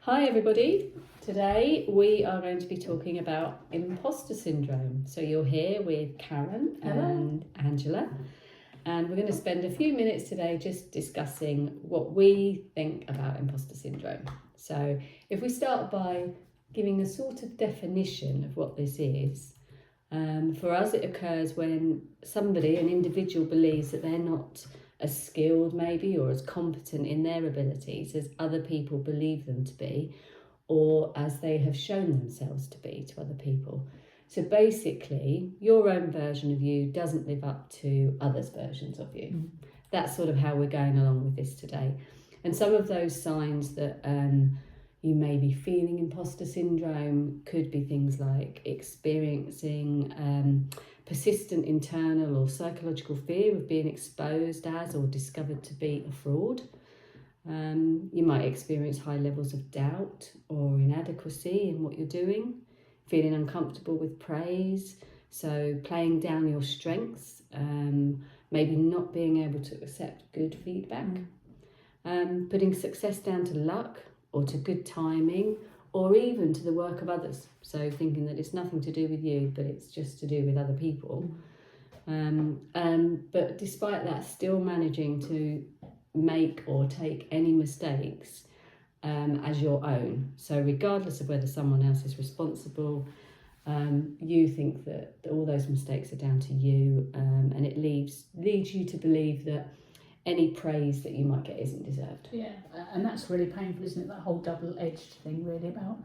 Hi everybody, today we are going to be talking about imposter syndrome. So you're here with Karen and Angela, and we're going to spend a few minutes today just discussing what we think about imposter syndrome. So if we start by giving a sort of definition of what this is, for us it occurs when somebody, an individual, believes that they're not as skilled maybe or as competent in their abilities as other people believe them to be, or as they have shown themselves to be to other people. So basically your own version of you doesn't live up to others' versions of you. That's sort of how we're going along with this today. And some of those signs that you may be feeling imposter syndrome could be things like experiencing persistent internal or psychological fear of being exposed as or discovered to be a fraud. You might experience high levels of doubt or inadequacy in what you're doing, feeling uncomfortable with praise, so playing down your strengths, maybe not being able to accept good feedback, putting success down to luck or to good timing, or even to the work of others. So thinking that it's nothing to do with you, but it's just to do with other people. But despite that, still managing to make or take any mistakes as your own. So regardless of whether someone else is responsible, you think that all those mistakes are down to you, and it leads you to believe that any praise that you might get isn't deserved. Yeah, and that's really painful, isn't it? That whole double-edged thing, really, about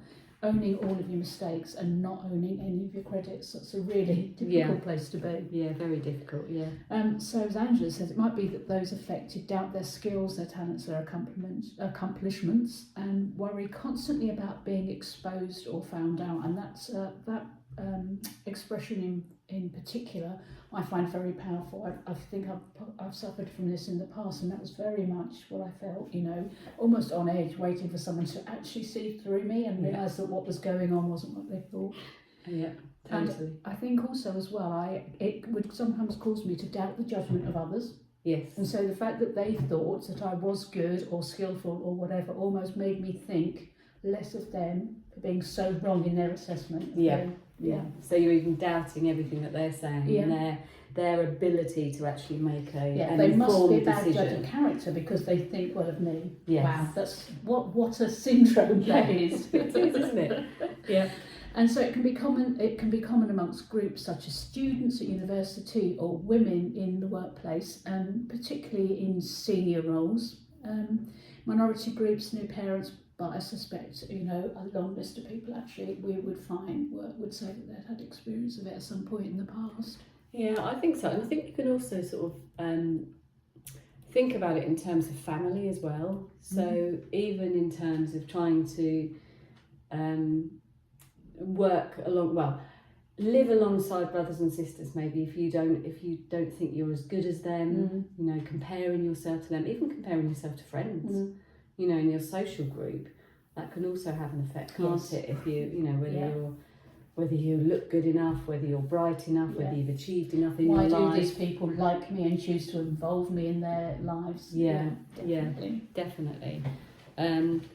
owning all of your mistakes and not owning any of your credits. That's a really difficult place to be. Yeah, very difficult, yeah. So as Angela says, it might be that those affected doubt their skills, their talents, their accomplishments, and worry constantly about being exposed or found out. And that's that expression in particular I find very powerful. I think I've suffered from this in the past, and that was very much what I felt, almost on edge, waiting for someone to actually see through me and realise that what was going on wasn't what they thought. Yeah, totally. And I think also as well, it would sometimes cause me to doubt the judgment of others. Yes. And so the fact that they thought that I was good or skillful or whatever almost made me think less of them for being so wrong in their assessment. Yeah. So you're even doubting everything that they're saying and their ability to actually make an they must be a informed bad decision. judge of character because they think well of me. Yes. Wow, that's what a syndrome that is. It is, isn't it? Yeah. And so it can be common amongst groups such as students at university or women in the workplace, and particularly in senior roles, minority groups, new parents. But I suspect, a long list of people actually we would find would say that they'd had experience of it at some point in the past. Yeah, I think so. And I think you can also sort of think about it in terms of family as well. So even in terms of trying to live alongside brothers and sisters, maybe if you don't think you're as good as them, comparing yourself to them, even comparing yourself to friends. In your social group, that can also have an effect, can't it? If whether you look good enough, whether you're bright enough, whether you've achieved enough in your life. Why do these people like me and choose to involve me in their lives? Yeah, definitely. And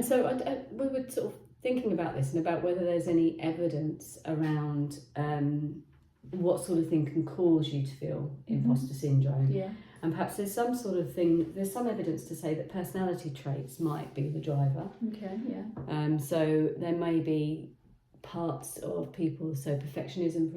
so we were sort of thinking about this and about whether there's any evidence around what sort of thing can cause you to feel imposter syndrome. Yeah. And perhaps there's some evidence to say that personality traits might be the driver. Okay, yeah. So there may be parts of people, so perfectionism,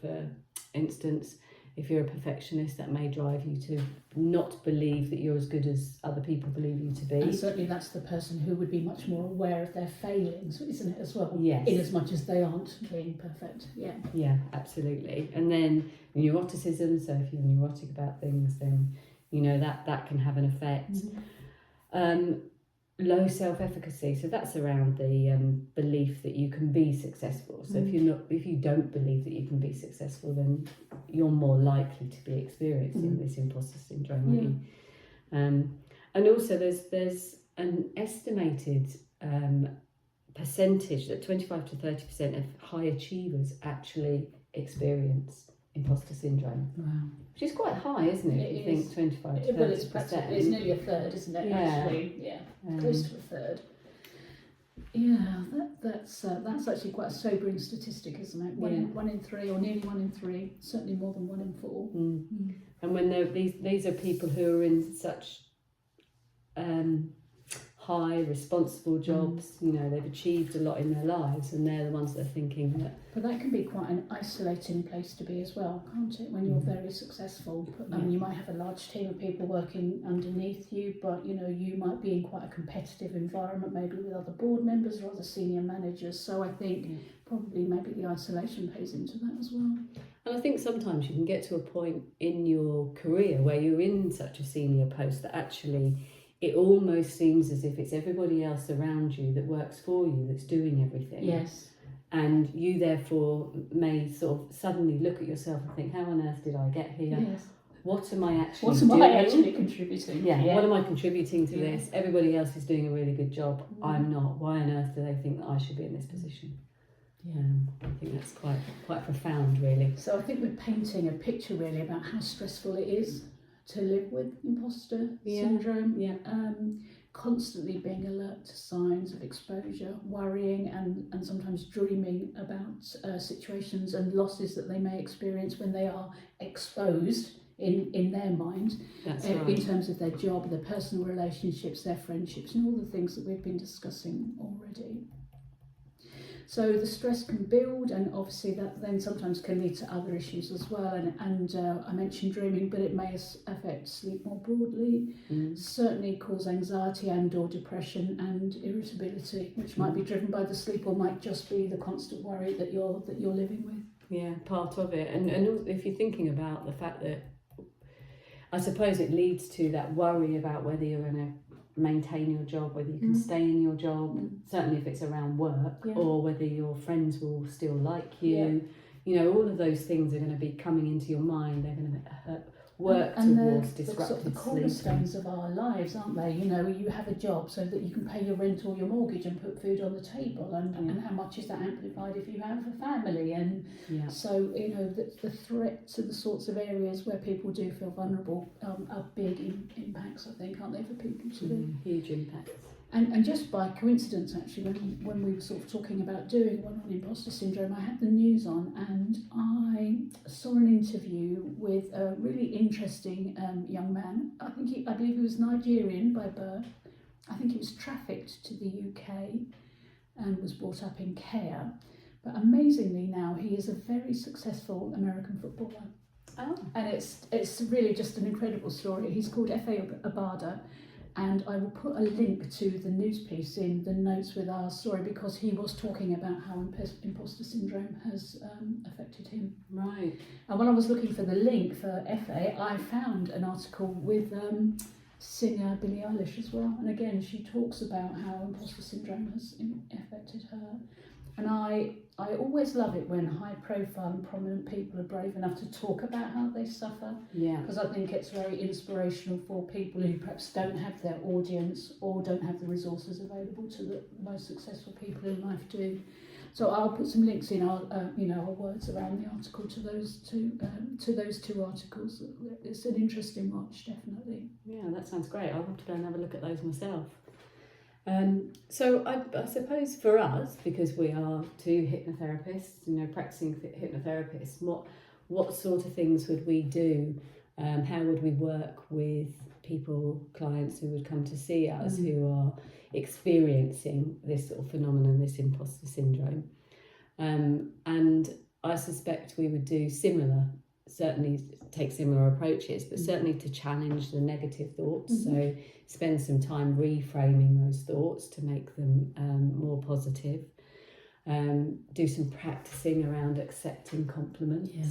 for instance, if you're a perfectionist, that may drive you to not believe that you're as good as other people believe you to be. And certainly that's the person who would be much more aware of their failings, isn't it, as well? Yes. In as much as they aren't being perfect. Yeah. Yeah, absolutely. And then neuroticism, so if you're neurotic about things, then that can have an effect. Low self-efficacy, so that's around the belief that you can be successful. So if you don't believe that you can be successful, then you're more likely to be experiencing this imposter syndrome. And also there's an estimated percentage that 25 to 30% of high achievers actually experience imposter syndrome. Wow. Which is quite high, isn't it? You think 25 to 30%. Well, it's nearly a third, isn't it? Yeah. Actually, close to a third. Yeah, that's actually quite a sobering statistic, isn't it? One in three, or nearly 1 in 3, certainly more than 1 in 4. And when these are people who are in such high, responsible jobs, you know, they've achieved a lot in their lives, and they're the ones that are thinking that. But that can be quite an isolating place to be as well, can't it? When you're very successful, you might have a large team of people working underneath you, but you know, you might be in quite a competitive environment, maybe with other board members or other senior managers. So I think probably maybe the isolation plays into that as well. And I think sometimes you can get to a point in your career where you're in such a senior post that actually it almost seems as if it's everybody else around you that works for you that's doing everything. Yes. And you therefore may sort of suddenly look at yourself and think, how on earth did I get here? Yes. What am I actually doing? What am I actually contributing? Yeah, what am I contributing to this? Everybody else is doing a really good job. I'm not. Why on earth do they think that I should be in this position? Yeah, I think that's quite profound, really. So I think we're painting a picture really about how stressful it is to live with imposter syndrome. Yeah. Constantly being alert to signs of exposure, worrying and sometimes dreaming about situations and losses that they may experience when they are exposed in their mind. That's right. In terms of their job, their personal relationships, their friendships, and all the things that we've been discussing already. So the stress can build, and obviously that then sometimes can lead to other issues as well. And I mentioned dreaming, but it may affect sleep more broadly. Certainly cause anxiety and/or depression and irritability, which might be driven by the sleep, or might just be the constant worry that you're living with. Yeah, part of it. And if you're thinking about the fact that, I suppose it leads to that worry about whether you're going to maintain your job, whether you can stay in your job, certainly if it's around work, or whether your friends will still like you. You know, all of those things are going to be coming into your mind. They're going to work towards disrupted sort of the sleep. cornerstones of our lives, aren't they? You know, you have a job so that you can pay your rent or your mortgage and put food on the table, and how much is that amplified if you have a family? And so, you know, the threat to the sorts of areas where people do feel vulnerable are big impacts, I think, aren't they, for people to do? Huge impacts. And just by coincidence, actually, when we were sort of talking about doing one on imposter syndrome, I had the news on, and I saw an interview with a really interesting young man. I believe he was Nigerian by birth. I think he was trafficked to the UK and was brought up in care. But amazingly now, he is a very successful American footballer. Oh. And it's really just an incredible story. He's called F.A. Abada. And I will put a link to the news piece in the notes with our story, because he was talking about how imposter syndrome has affected him. Right. And when I was looking for the link for FA, I found an article with singer Billie Eilish as well. And again, she talks about how imposter syndrome has affected her. And I always love it when high profile and prominent people are brave enough to talk about how they suffer. Yeah. Because I think it's very inspirational for people who perhaps don't have their audience or don't have the resources available to the most successful people in life do. So I'll put some links in our words around the article to those two articles. It's an interesting watch, definitely. Yeah, that sounds great. I'll have to go and have a look at those myself. So I suppose for us, because we are two hypnotherapists, practicing hypnotherapists, what sort of things would we do? How would we work with people, clients who would come to see us who are experiencing this sort of phenomenon, this imposter syndrome? And I suspect we would do certainly take similar approaches, but certainly to challenge the negative thoughts. So spend some time reframing those thoughts to make them more positive. Do some practicing around accepting compliments. Yeah.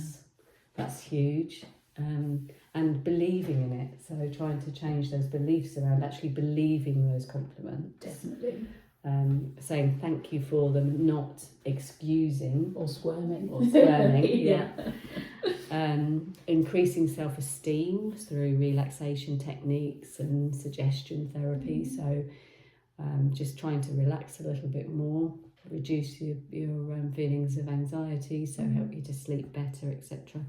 That's huge. And believing in it. So trying to change those beliefs around actually believing those compliments. Definitely. Saying thank you for them, not excusing or squirming. Yeah. Increasing self-esteem through relaxation techniques and suggestion therapy. So just trying to relax a little bit more, reduce your feelings of anxiety, so help you to sleep better, etc.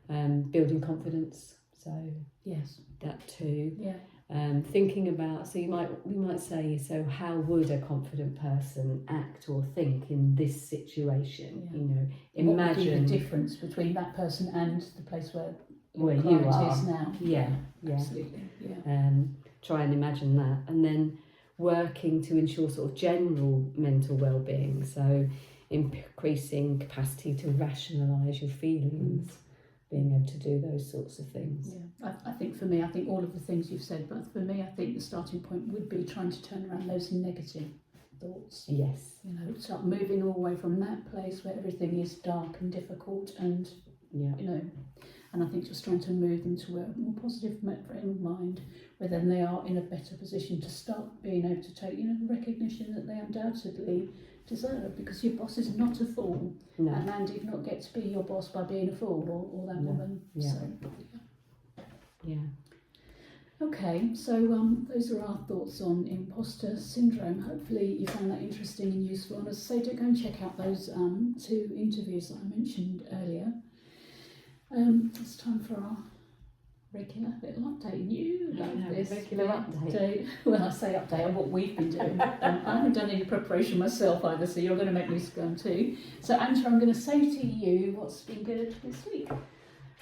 Building confidence. So yes, that too. Yeah. thinking about, so we might say, so how would a confident person act or think in this situation? Yeah. You know, What would be imagine the difference between that person and the place where where your you client are. is now. Yeah, yeah. Absolutely, yeah. Try and imagine that, and then working to ensure sort of general mental well-being. So increasing capacity to rationalise your feelings, being able to do those sorts of things. Yeah, I think for me, I think all of the things you've said, but for me, I think the starting point would be trying to turn around those negative thoughts. Yes. You know, start moving all away from that place where everything is dark and difficult, and Yeah. you know, and I think just trying to move them to a more positive frame of mind, where then they are in a better position to start being able to take, you know, the recognition that they undoubtedly deserve, because your boss is not a fool, No. and man did not get to be your boss by being a fool, or that No. woman. Yeah. So, Yeah. okay, so those are our thoughts on imposter syndrome. Hopefully you found that interesting and useful. And as I say, do go and check out those 2 interviews that I mentioned earlier. It's time for our regular little update. You love this. Regular update. Well, I say update on what we've been doing. I haven't done any preparation myself either, so you're going to make me squirm too. So Angela, I'm going to say to you, what's been good this week?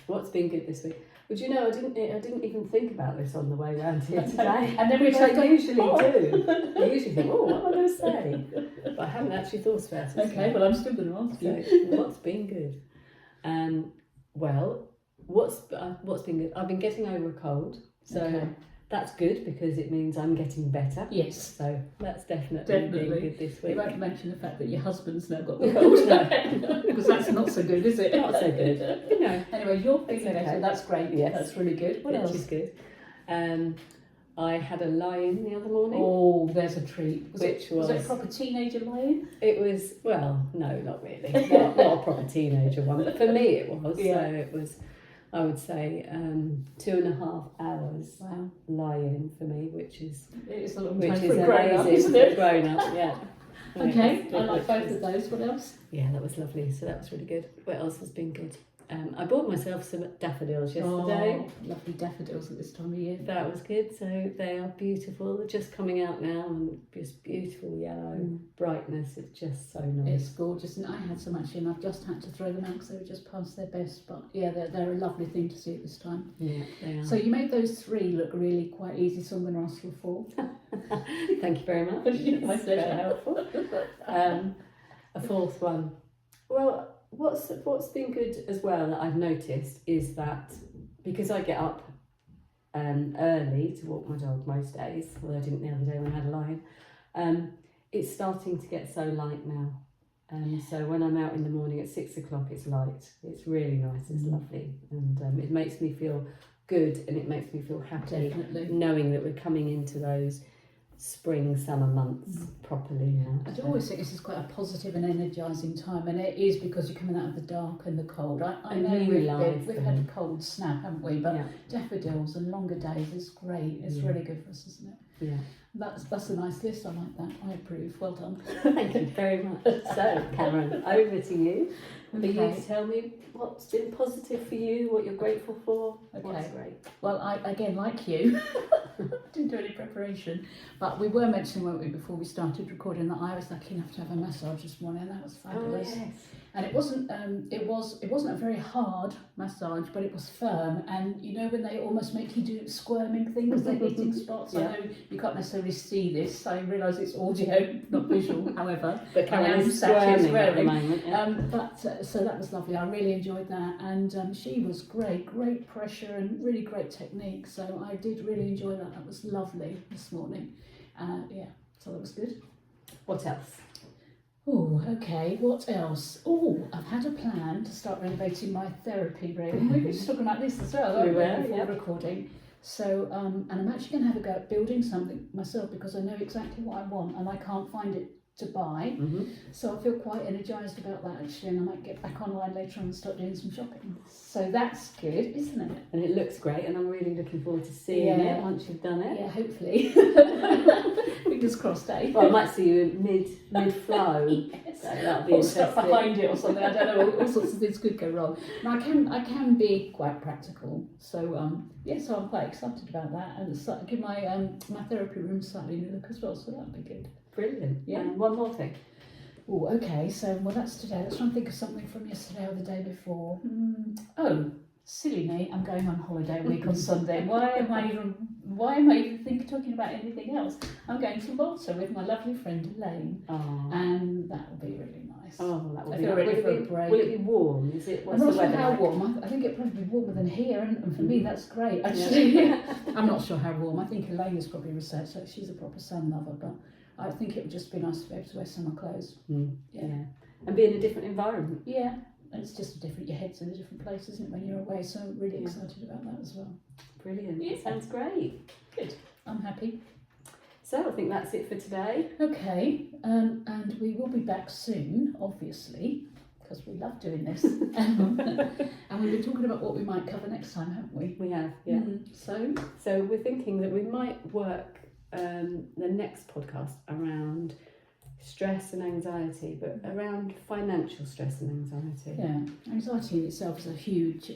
What's been good this week? Well, do you know, I didn't even think about this on the way around here today. And then we Which I take usually do. I usually think, oh, what am I going to say? But I haven't actually thought about it. Okay, well, I'm still going to ask you. So, what's been good? Well, what's been good? I've been getting over a cold, so Okay. that's good because it means I'm getting better. Yes. So that's definitely been good this You week. won't mention the fact that your husband's now got the cold, because that's not so good, is it? Not so good. You know, Anyway, you're feeling okay. better. That's great. Yes. That's really good. What which else? is good. I had a lie-in the other morning. Oh, there's a treat. Was it was a proper teenager lie-in? It was, well, no, not really. Not a proper teenager one. But for me it was. Yeah. So it was, I would say, 2.5 hours Wow. lie-in for me, which is It's a long which time is for a grown-up, amazing isn't for a it? grown-up, yeah. Okay, Yeah, I like which both was- of those. What else? Yeah, that was lovely. So that was really good. What else has been good? I bought myself some daffodils yesterday. Oh, lovely daffodils at this time of year. That was good. So they are beautiful. They're just coming out now, and just beautiful yellow brightness. It's just so nice. It's gorgeous, and I had some actually, and I've just had to throw them out because they were just past their best. But yeah, they're a lovely thing to see at this time. Yeah, they are. So you made those 3 look really quite easy, so I'm going to ask for 4. Thank you very much. My It's pleasure. very helpful. A 4th one. Well, what's been good as well that I've noticed is that because I get up early to walk my dog most days, although I didn't the other day when I had a lie-in, it's starting to get so light now. So when I'm out in the morning at 6 o'clock, it's light. It's really nice. It's lovely, and it makes me feel good, and it makes me feel happy, Definitely. knowing that we're coming into those spring, summer months properly now. I do always think this is quite a positive and energising time, and it is because you're coming out of the dark and the cold. I A know new life we've for had me. a cold snap, haven't we? But Yeah. daffodils and longer days is great. It's Yeah. really good for us, isn't it? Yeah. That's a nice list. I like that. I approve. Well done. Thank you very much. So, Cameron, over to you. For you Okay. to tell me what's been positive for you, what you're grateful for. Okay. What's great. Well, I again, like you, didn't do any preparation, but we were mentioning, weren't we, before we started recording, that I was lucky enough to have a massage this morning. That was fabulous. Oh, yes. And it wasn't a very hard massage, but it was firm. And you know when they almost make you do squirming things, they're hitting spots. Yeah. I know you can't necessarily see this, so I realise it's audio, not visual. However, But I Cameron am is sat here squirming at the swearing. moment. Yeah. So that was lovely. I really enjoyed that, and she was great pressure and really great technique. So I did really enjoy that. That was lovely this morning. Yeah, so that was good. What else? Oh, okay. What else? Oh, I've had a plan to start renovating my therapy room. We were just talking about this as well, We weren't were, before yeah. recording. So, and I'm actually going to have a go at building something myself because I know exactly what I want and I can't find it to buy. So I feel quite energised about that actually, and I might get back online later on and start doing some shopping. So that's good, isn't it? And it looks great, and I'm really looking forward to seeing it once you've done it. Yeah, hopefully. Fingers crossed, eh? Well, I might see you mid-flow. Yes. So that'll be Or interesting. stuck behind it or something. I don't know. All sorts of things could go wrong. And I can be quite practical. So so I'm quite excited about that, and it's give my my therapy room slightly new look as well. So that'll be good. Brilliant. Yeah. And one more thing. Oh, okay. So that's today. Let's try and think of something from yesterday or the day before. Oh, silly me! I'm going on holiday a week on Sunday. Why am I even talking about anything else? I'm going to Malta with my lovely friend Elaine, and that will be really nice. Oh, that will I be feel nice. ready for a break. Will it be warm? Is it? What's I'm not the sure weather how like? warm. I think it'll probably be warmer than here, and for me that's great actually. I'm not sure how warm. I think Elaine has probably researched that. She's a proper sun lover, but I think it would just be nice to be able to wear summer clothes. Yeah. And be in a different environment. Yeah, and it's just different. Your head's in a different place, isn't it, when you're away? So I'm really excited about that as well. Brilliant. Yeah. Sounds great. Good. I'm happy. So I think that's it for today. Okay, and we will be back soon, obviously, because we love doing this. And we've been talking about what we might cover next time, haven't we? We have, yeah. So we're thinking that we might work the next podcast around stress and anxiety, but around financial stress and anxiety. yeah, anxiety in itself is a huge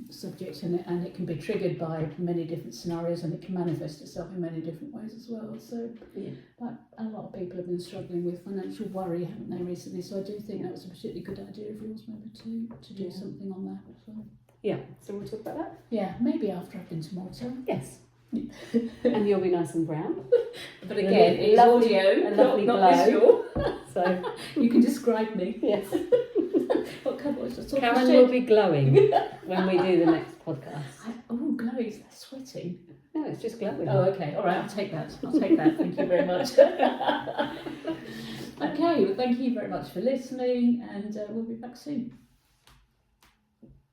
subject, and it can be triggered by many different scenarios, and it can manifest itself in many different ways as well. So, like a lot of people have been struggling with financial worry, haven't they, recently? So I do think that was a particularly good idea of yours, maybe to do something on that as well. Yeah, so we'll talk about that. Yeah, maybe after I've been to Malta. Yes. And you'll be nice and brown. But again, it's audio, a lovely not visual. So you can describe me. Yes. What colour was it? Karen will be glowing when we do the next podcast. Glowing, is that sweating? No, it's just glowing. Oh, okay, all right, I'll take that. Thank you very much. Okay, well, thank you very much for listening, and we'll be back soon.